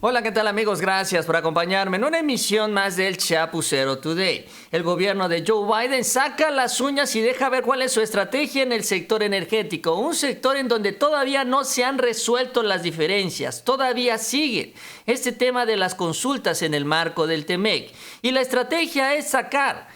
Hola, ¿qué tal amigos? Gracias por acompañarme en una emisión más del Chapucero Today. El gobierno de Joe Biden saca las uñas y deja ver cuál es su estrategia en el sector energético, un sector en donde todavía no se han resuelto las diferencias, todavía siguen este tema de las consultas en el marco del TEMEC. Y la estrategia es sacar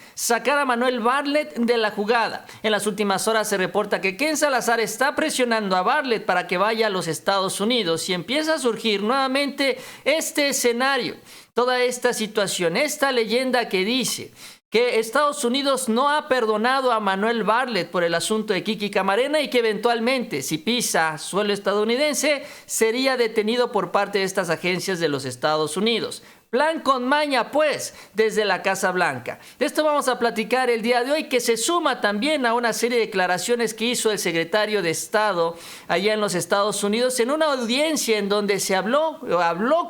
a Manuel Bartlett de la jugada. En las últimas horas se reporta que Ken Salazar está presionando a Bartlett para que vaya a los Estados Unidos y empieza a surgir nuevamente este escenario, toda esta situación, esta leyenda que dice que Estados Unidos no ha perdonado a Manuel Bartlett por el asunto de Kiki Camarena y que eventualmente, si pisa suelo estadounidense, sería detenido por parte de estas agencias de los Estados Unidos. Plan con maña, pues, desde la Casa Blanca. De esto vamos a platicar el día de hoy, que se suma también a una serie de declaraciones que hizo el secretario de Estado allá en los Estados Unidos en una audiencia en donde se habló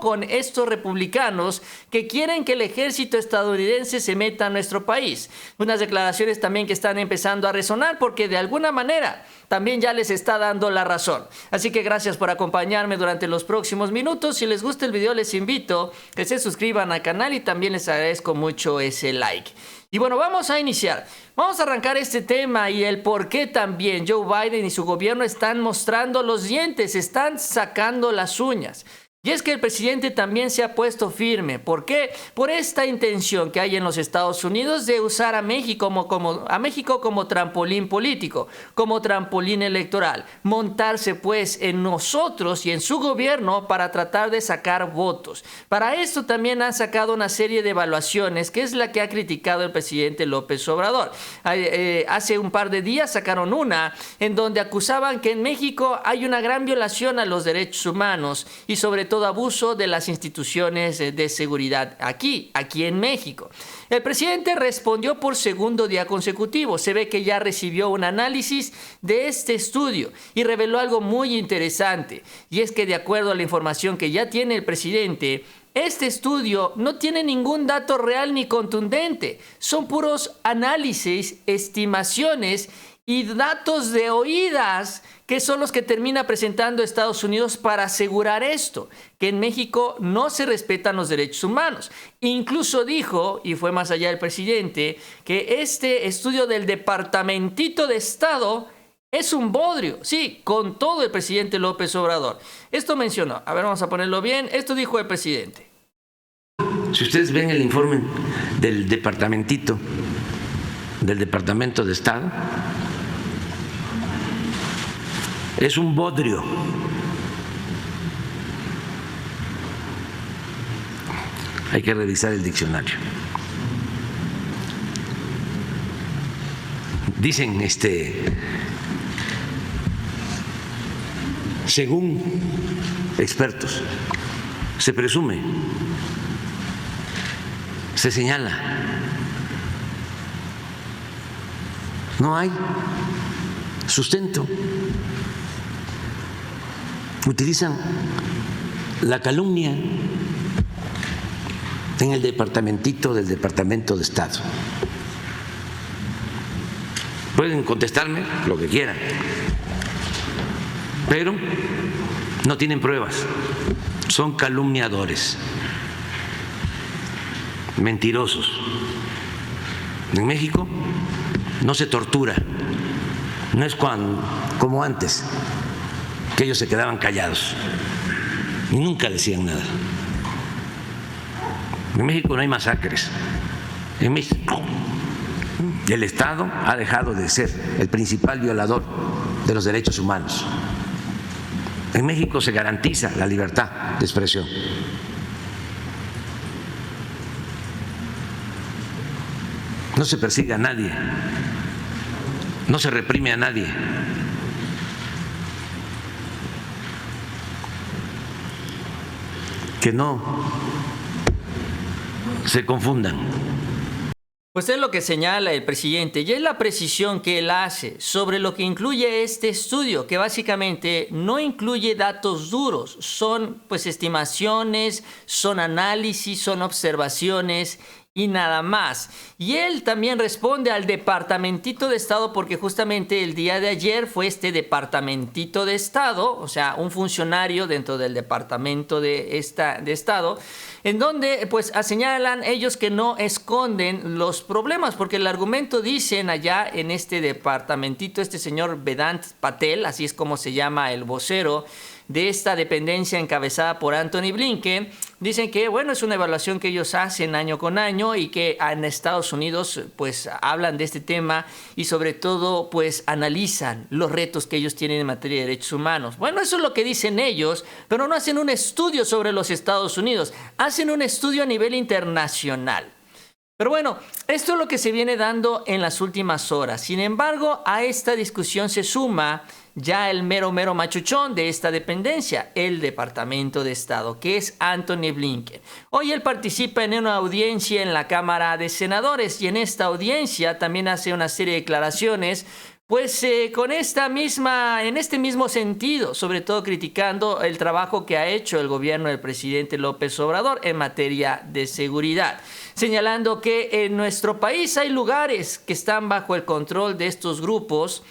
con estos republicanos que quieren que el ejército estadounidense se meta a nuestro país. Unas declaraciones también que están empezando a resonar porque de alguna manera también ya les está dando la razón. Así que gracias por acompañarme durante los próximos minutos. Si les gusta el video, les invito a que se suscriban al canal y también les agradezco mucho ese like. Y bueno, vamos a iniciar. Vamos a arrancar este tema y el por qué también Joe Biden y su gobierno están mostrando los dientes, están sacando las uñas. Y es que el presidente también se ha puesto firme. ¿Por qué? Por esta intención que hay en los Estados Unidos de usar a México como trampolín político, como trampolín electoral. Montarse pues en nosotros y en su gobierno para tratar de sacar votos. Para esto también han sacado una serie de evaluaciones, que es la que ha criticado el presidente López Obrador. Hace un par de días sacaron una en donde acusaban que en México hay una gran violación a los derechos humanos y sobre todo abuso de las instituciones de seguridad aquí en México. El presidente respondió por segundo día consecutivo. Se ve que ya recibió un análisis de este estudio y reveló algo muy interesante. Y es que de acuerdo a la información que ya tiene el presidente, este estudio no tiene ningún dato real ni contundente. Son puros análisis, estimaciones y datos de oídas que son los que termina presentando Estados Unidos para asegurar esto, que en México no se respetan los derechos humanos. Incluso dijo, y fue más allá el presidente, que este estudio del Departamentito de Estado es un bodrio, sí, con todo el presidente López Obrador. Esto mencionó, a ver, vamos a ponerlo bien, esto dijo el presidente. Si ustedes ven el informe del Departamentito, del Departamento de Estado, es un bodrio. Hay que revisar el diccionario. Dicen, según expertos, se presume, se señala, no hay sustento. Utilizan la calumnia en el departamentito del Departamento de Estado. Pueden contestarme lo que quieran, pero no tienen pruebas, son calumniadores, mentirosos. En México no se tortura, no es como antes, que ellos se quedaban callados y nunca decían nada. En México no hay masacres. En México el Estado ha dejado de ser el principal violador de los derechos humanos. En México se garantiza la libertad de expresión. No se persigue a nadie, no se reprime a nadie. Que no se confundan. Pues es lo que señala el presidente y es la precisión que él hace sobre lo que incluye este estudio, que básicamente no incluye datos duros, son pues estimaciones, son análisis, son observaciones y nada más. Y él también responde al Departamentito de Estado, porque justamente el día de ayer fue este Departamentito de Estado, o sea, un funcionario dentro del Departamento de Estado, en donde pues señalan ellos que no esconden los problemas, porque el argumento dicen allá en este departamentito, este señor Vedant Patel, así es como se llama el vocero de esta dependencia encabezada por Antony Blinken, dicen que bueno, es una evaluación que ellos hacen año con año y que en Estados Unidos pues hablan de este tema y sobre todo pues analizan los retos que ellos tienen en materia de derechos humanos. Bueno, eso es lo que dicen ellos, pero no hacen un estudio sobre los Estados Unidos, hacen un estudio a nivel internacional. Pero bueno, esto es lo que se viene dando en las últimas horas. Sin embargo, a esta discusión se suma ya el mero machuchón de esta dependencia, el Departamento de Estado, que es Antony Blinken. Hoy él participa en una audiencia en la Cámara de Senadores y en esta audiencia también hace una serie de declaraciones pues en este mismo sentido, sobre todo criticando el trabajo que ha hecho el gobierno del presidente López Obrador en materia de seguridad, señalando que en nuestro país hay lugares que están bajo el control de estos grupos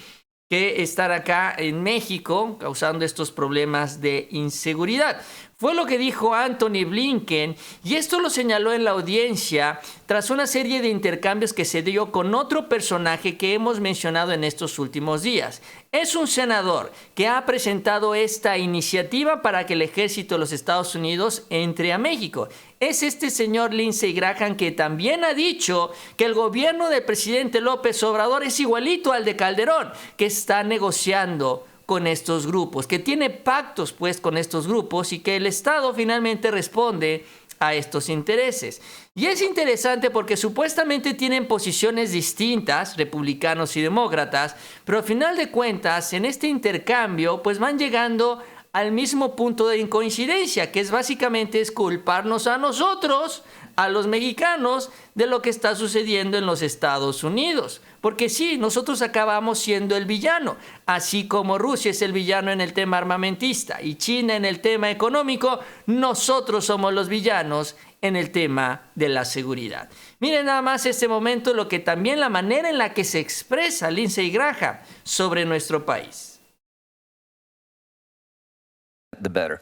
que están acá en México causando estos problemas de inseguridad. Fue lo que dijo Antony Blinken y esto lo señaló en la audiencia tras una serie de intercambios que se dio con otro personaje que hemos mencionado en estos últimos días. Es un senador que ha presentado esta iniciativa para que el ejército de los Estados Unidos entre a México. Es este señor Lindsey Graham que también ha dicho que el gobierno del presidente López Obrador es igualito al de Calderón, que está negociando con estos grupos, que tiene pactos pues con estos grupos y que el Estado finalmente responde a estos intereses. Y es interesante porque supuestamente tienen posiciones distintas, republicanos y demócratas, pero al final de cuentas en este intercambio pues van llegando al mismo punto de incoincidencia, que es básicamente culparnos a nosotros, a los mexicanos, de lo que está sucediendo en los Estados Unidos. Porque sí, nosotros acabamos siendo el villano, así como Rusia es el villano en el tema armamentista y China en el tema económico, nosotros somos los villanos en el tema de la seguridad. Miren nada más este momento, lo que también la manera en la que se expresa Lindsey Graham sobre nuestro país. The better.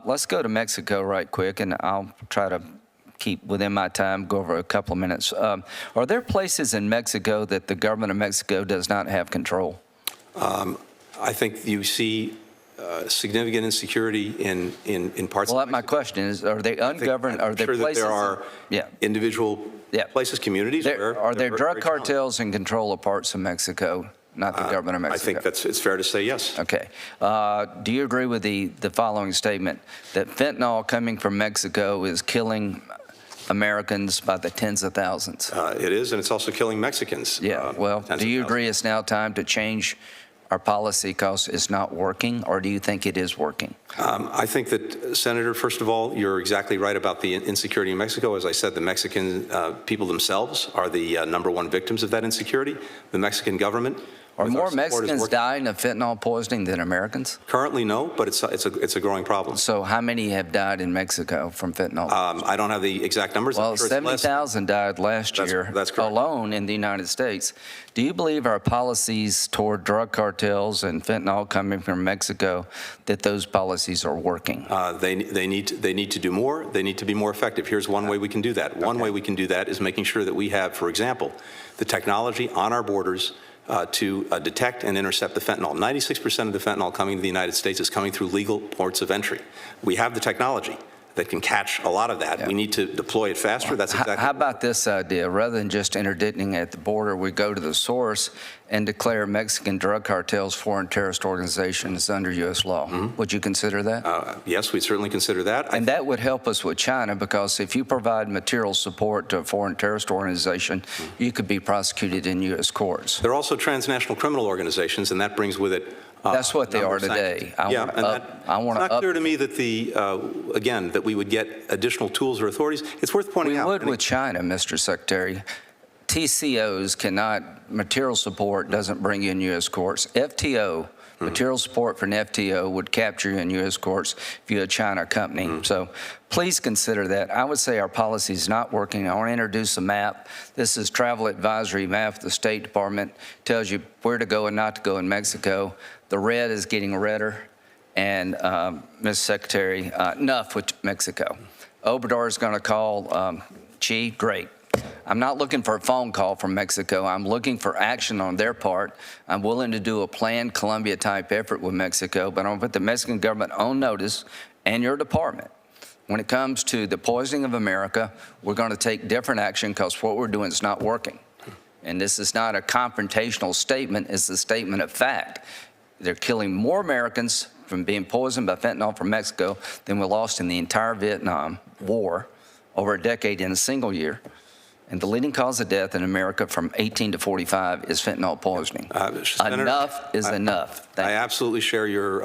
Let's go to Mexico right quick, and I'll try to keep within my time, go over a couple of minutes. Are there places in Mexico that the government of Mexico does not have control? I think you see significant insecurity in parts Well, of my question is, are they ungoverned? Are there sure places? that there are individual places, communities where are there they're drug very cartels in control of parts of Mexico? Not the government of Mexico. I think it's fair to say yes. Okay. Do you agree with the following statement, that fentanyl coming from Mexico is killing Americans by the tens of thousands? It is, and it's also killing Mexicans. Yeah, well, do you agree it's now time to change our policy because it's not working, or do you think it is working? I think that, Senator, first of all, you're exactly right about the insecurity in Mexico. As I said, the Mexican people themselves are the #1 victims of that insecurity. The Mexican government. Are more Mexicans dying of fentanyl poisoning than Americans? Currently, no, but it's a growing problem. So how many have died in Mexico from fentanyl? I don't have the exact numbers. Well, 70,000 died last year alone in the United States. Do you believe our policies toward drug cartels and fentanyl coming from Mexico, that those policies are working? They need to do more. They need to be more effective. Here's one way we can do that. One way we can do that is making sure that we have, for example, the technology on our borders to detect and intercept the fentanyl. 96% of the fentanyl coming to the United States is coming through legal ports of entry. We have the technology that can catch a lot of that. Yeah. We need to deploy it faster. That's exactly. How about this idea? Rather than just interdicting at the border, we go to the source and declare Mexican drug cartels foreign terrorist organizations under U.S. law. Mm-hmm. Would you consider that? Yes, we'd certainly consider that. And that would help us with China, because if you provide material support to a foreign terrorist organization, you could be prosecuted in U.S. courts. They're also transnational criminal organizations, and that brings with it that's what they are today. I want to. It's not clear to me that again, that we would get additional tools or authorities. It's worth pointing out. We would with China, Mr. Secretary. TCOs cannot, material support doesn't bring you in U.S. courts. FTO Material support for an FTO would capture you in U.S. courts if you're a China company. So please consider that. I would say our policy is not working. I want to introduce a map. This is travel advisory map. The State Department tells you where to go and not to go in Mexico. The red is getting redder. And, Ms. Secretary, enough with Mexico. Obrador is going to call Xi. Great. I'm not looking for a phone call from Mexico. I'm looking for action on their part. I'm willing to do a planned Colombia-type effort with Mexico, but I'm going to put the Mexican government on notice and your department. When it comes to the poisoning of America, we're going to take different action because what we're doing is not working. And this is not a confrontational statement. It's a statement of fact. They're killing more Americans from being poisoned by fentanyl from Mexico than we lost in the entire Vietnam War over a decade in a single year. And the leading cause of death in America from 18 to 45 is fentanyl poisoning. Senator, Enough is enough. I absolutely share your...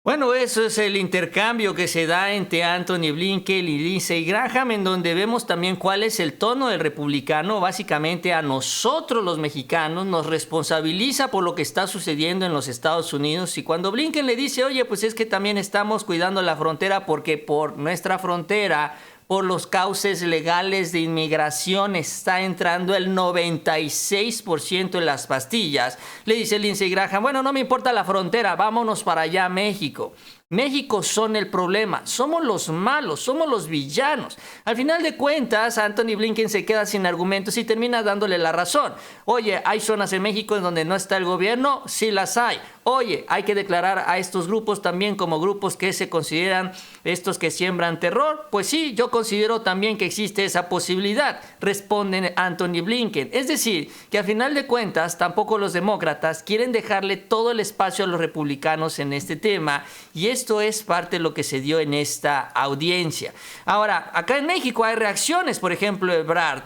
Bueno, eso es el intercambio que se da entre Anthony Blinken y Lindsey Graham, en donde vemos también cuál es el tono del republicano. Básicamente a nosotros los mexicanos nos responsabiliza por lo que está sucediendo en los Estados Unidos. Y cuando Blinken le dice, oye, pues es que también estamos cuidando la frontera porque por nuestra frontera, por los cauces legales de inmigración está entrando el 96% de las pastillas. Le dice Lindsey Graham, bueno, no me importa la frontera, vámonos para allá a México. México son el problema, somos los malos, somos los villanos. Al final de cuentas, Anthony Blinken se queda sin argumentos y termina dándole la razón. Oye, ¿hay zonas en México en donde no está el gobierno? Sí las hay. Oye, hay que declarar a estos grupos también como grupos que se consideran estos que siembran terror. Pues sí, yo considero también que existe esa posibilidad, responde Anthony Blinken. Es decir, que al final de cuentas tampoco los demócratas quieren dejarle todo el espacio a los republicanos en este tema, y esto es parte de lo que se dio en esta audiencia. Ahora, acá en México hay reacciones, por ejemplo, Ebrard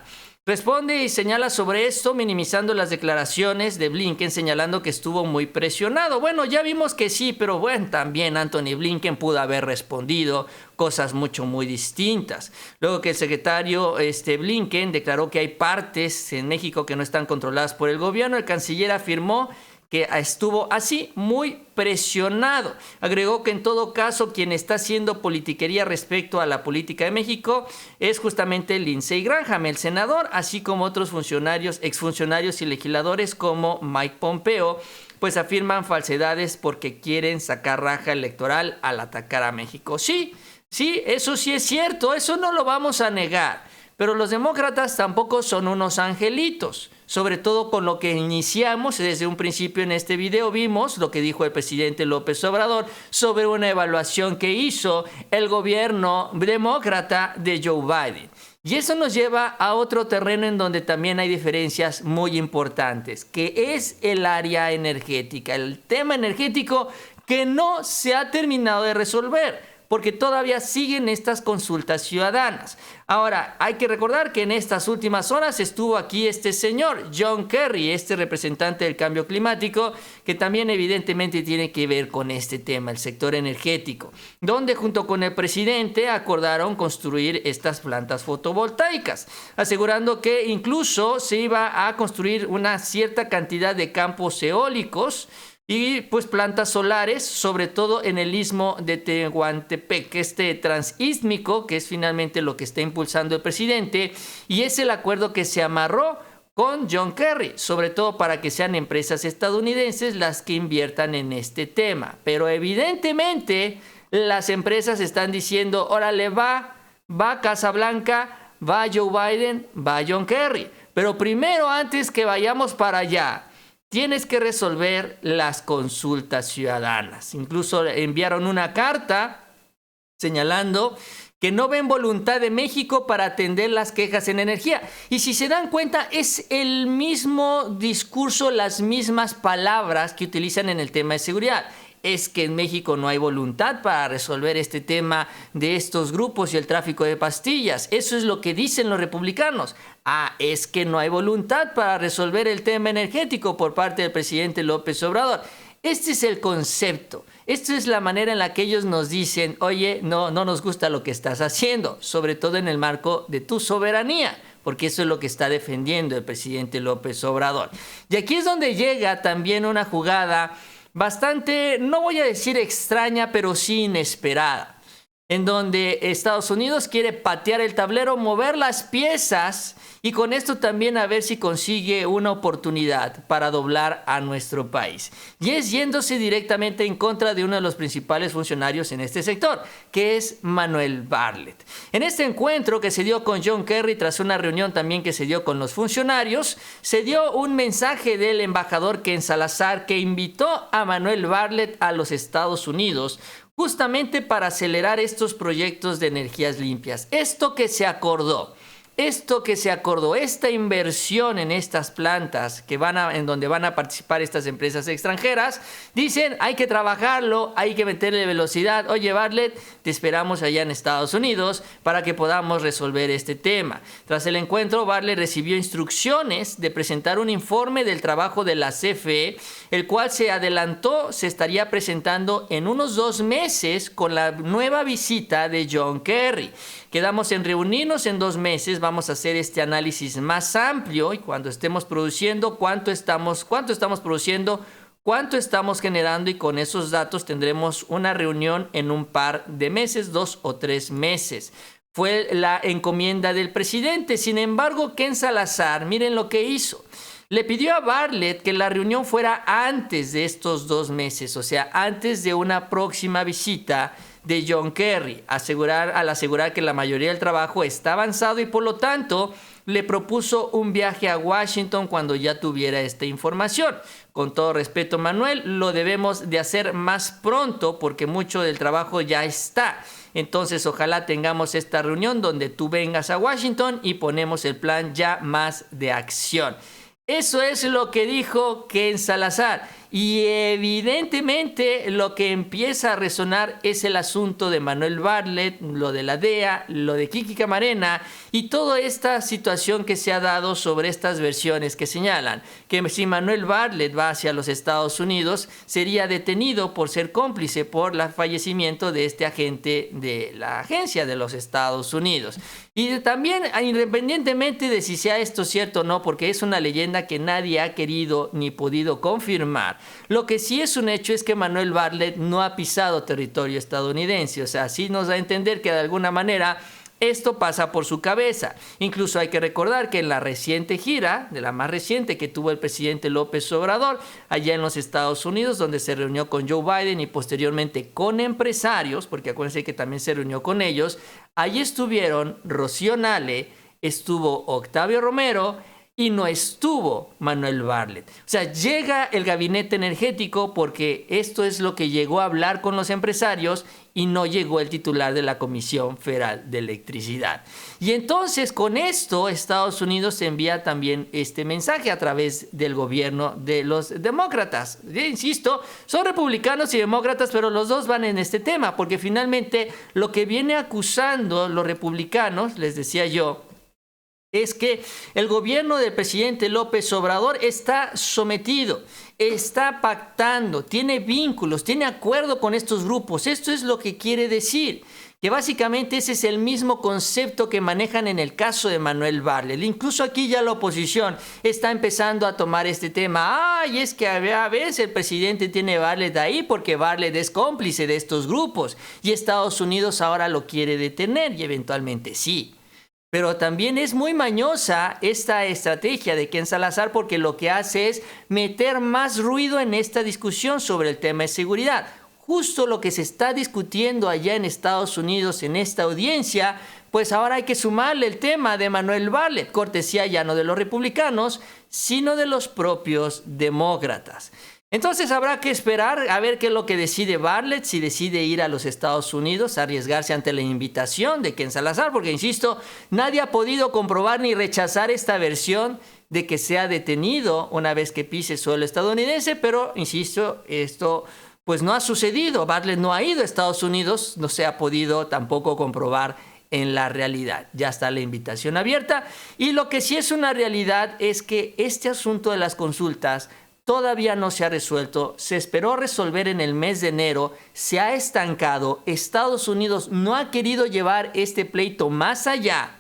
responde y señala sobre esto, minimizando las declaraciones de Blinken, señalando que estuvo muy presionado. Bueno, ya vimos que sí, pero bueno, también Anthony Blinken pudo haber respondido cosas muy distintas. Luego que el secretario Blinken declaró que hay partes en México que no están controladas por el gobierno, el canciller afirmó que estuvo así muy presionado. Agregó que en todo caso quien está haciendo politiquería respecto a la política de México es justamente Lindsey Graham, el senador, así como otros funcionarios, exfuncionarios y legisladores como Mike Pompeo, pues afirman falsedades porque quieren sacar raja electoral al atacar a México. Sí, eso sí es cierto, eso no lo vamos a negar, pero los demócratas tampoco son unos angelitos. Sobre todo con lo que iniciamos desde un principio en este video, vimos lo que dijo el presidente López Obrador sobre una evaluación que hizo el gobierno demócrata de Joe Biden. Y eso nos lleva a otro terreno en donde también hay diferencias muy importantes, que es el área energética, el tema energético que no se ha terminado de resolver, porque todavía siguen estas consultas ciudadanas. Ahora, hay que recordar que en estas últimas horas estuvo aquí este señor, John Kerry, este representante del cambio climático, que también evidentemente tiene que ver con este tema, el sector energético, donde junto con el presidente acordaron construir estas plantas fotovoltaicas, asegurando que incluso se iba a construir una cierta cantidad de campos eólicos y pues plantas solares, sobre todo en el istmo de Tehuantepec, transístmico, que es finalmente lo que está impulsando el presidente, y es el acuerdo que se amarró con John Kerry, sobre todo para que sean empresas estadounidenses las que inviertan en este tema. Pero evidentemente las empresas están diciendo, órale, va Casablanca, va Joe Biden, va John Kerry. Pero primero, antes que vayamos para allá, tienes que resolver las consultas ciudadanas. Incluso enviaron una carta señalando que no ven voluntad de México para atender las quejas en energía. Y si se dan cuenta, es el mismo discurso, las mismas palabras que utilizan en el tema de seguridad. Es que en México no hay voluntad para resolver este tema de estos grupos y el tráfico de pastillas. Eso es lo que dicen los republicanos. Es que no hay voluntad para resolver el tema energético por parte del presidente López Obrador. Este es el concepto. Esta es la manera en la que ellos nos dicen, oye, no nos gusta lo que estás haciendo, sobre todo en el marco de tu soberanía, porque eso es lo que está defendiendo el presidente López Obrador. Y aquí es donde llega también una jugada bastante, no voy a decir extraña, pero sí inesperada, en donde Estados Unidos quiere patear el tablero, mover las piezas y con esto también a ver si consigue una oportunidad para doblar a nuestro país. Y es yéndose directamente en contra de uno de los principales funcionarios en este sector, que es Manuel Bartlett. En este encuentro que se dio con John Kerry, tras una reunión también que se dio con los funcionarios, se dio un mensaje del embajador Ken Salazar que invitó a Manuel Bartlett a los Estados Unidos justamente para acelerar estos proyectos de energías limpias. Esto que se acordó, esta inversión en estas plantas en donde van a participar estas empresas extranjeras, dicen, hay que trabajarlo, hay que meterle velocidad. Oye, Bartlett, te esperamos allá en Estados Unidos para que podamos resolver este tema. Tras el encuentro, Bartlett recibió instrucciones de presentar un informe del trabajo de la CFE, el cual se estaría presentando en unos 2 meses con la nueva visita de John Kerry. Quedamos en reunirnos en 2 meses, vamos a hacer este análisis más amplio y cuando estemos produciendo, cuánto estamos produciendo, cuánto estamos generando y con esos datos tendremos una reunión en un par de meses, 2 o 3 meses. Fue la encomienda del presidente. Sin embargo, Ken Salazar, miren lo que hizo. Le pidió a Bartlett que la reunión fuera antes de estos 2 meses, o sea, antes de una próxima visita de John Kerry, al asegurar que la mayoría del trabajo está avanzado y por lo tanto le propuso un viaje a Washington cuando ya tuviera esta información. Con todo respeto, Manuel, lo debemos de hacer más pronto porque mucho del trabajo ya está. Entonces, ojalá tengamos esta reunión donde tú vengas a Washington y ponemos el plan ya más de acción. Eso es lo que dijo Ken Salazar. Y evidentemente lo que empieza a resonar es el asunto de Manuel Bartlett, lo de la DEA, lo de Kiki Camarena y toda esta situación que se ha dado sobre estas versiones que señalan que si Manuel Bartlett va hacia los Estados Unidos sería detenido por ser cómplice por el fallecimiento de este agente de la agencia de los Estados Unidos. Y también, independientemente de si sea esto cierto o no, porque es una leyenda que nadie ha querido ni podido confirmar, lo que sí es un hecho es que Manuel Bartlett no ha pisado territorio estadounidense. O sea, sí nos da a entender que de alguna manera esto pasa por su cabeza. Incluso hay que recordar que en la reciente gira, de la más reciente que tuvo el presidente López Obrador, allá en los Estados Unidos, donde se reunió con Joe Biden y posteriormente con empresarios, porque acuérdense que también se reunió con ellos, allí estuvieron Rocío Nale, estuvo Octavio Romero y no estuvo Manuel Bartlett. O sea, llega el gabinete energético porque esto es lo que llegó a hablar con los empresarios y no llegó el titular de la Comisión Federal de Electricidad. Y entonces con esto Estados Unidos envía también este mensaje a través del gobierno de los demócratas. Insisto, son republicanos y demócratas, pero los dos van en este tema, porque finalmente lo que viene acusando los republicanos, les decía yo, es que el gobierno del presidente López Obrador está sometido, está pactando, tiene vínculos, tiene acuerdo con estos grupos. Esto es lo que quiere decir, que básicamente ese es el mismo concepto que manejan en el caso de Manuel Bartlett. Incluso aquí ya la oposición está empezando a tomar este tema. Y es que a veces el presidente tiene Bartlett ahí porque Bartlett es cómplice de estos grupos y Estados Unidos ahora lo quiere detener y eventualmente sí. Pero también es muy mañosa esta estrategia de Ken Salazar porque lo que hace es meter más ruido en esta discusión sobre el tema de seguridad. Justo lo que se está discutiendo allá en Estados Unidos en esta audiencia, pues ahora hay que sumarle el tema de Manuel Bartlett, cortesía ya no de los republicanos, sino de los propios demócratas. Entonces habrá que esperar a ver qué es lo que decide Bartlett, si decide ir a los Estados Unidos, arriesgarse ante la invitación de Ken Salazar, porque insisto, nadie ha podido comprobar ni rechazar esta versión de que sea detenido una vez que pise suelo estadounidense, pero insisto, esto pues no ha sucedido. Bartlett no ha ido a Estados Unidos, no se ha podido tampoco comprobar en la realidad. Ya está la invitación abierta y lo que sí es una realidad es que este asunto de las consultas todavía no se ha resuelto, se esperó resolver en el mes de enero, se ha estancado, Estados Unidos no ha querido llevar este pleito más allá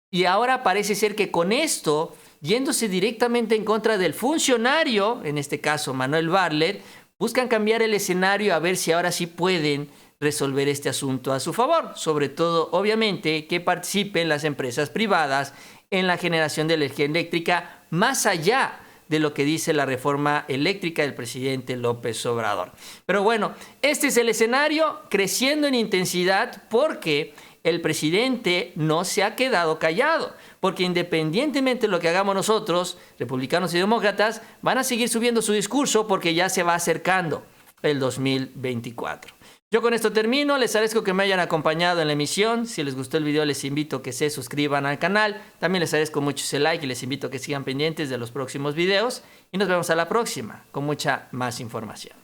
y ahora parece ser que con esto, yéndose directamente en contra del funcionario, en este caso Manuel Bartlett, buscan cambiar el escenario a ver si ahora sí pueden resolver este asunto a su favor. Sobre todo, obviamente, que participen las empresas privadas en la generación de energía eléctrica más allá de lo que dice la reforma eléctrica del presidente López Obrador. Pero bueno, este es el escenario creciendo en intensidad porque el presidente no se ha quedado callado, porque independientemente de lo que hagamos nosotros, republicanos y demócratas, van a seguir subiendo su discurso porque ya se va acercando el 2024. Yo con esto termino, les agradezco que me hayan acompañado en la emisión. Si les gustó el video, les invito a que se suscriban al canal. También les agradezco mucho ese like y les invito a que sigan pendientes de los próximos videos. Y nos vemos a la próxima con mucha más información.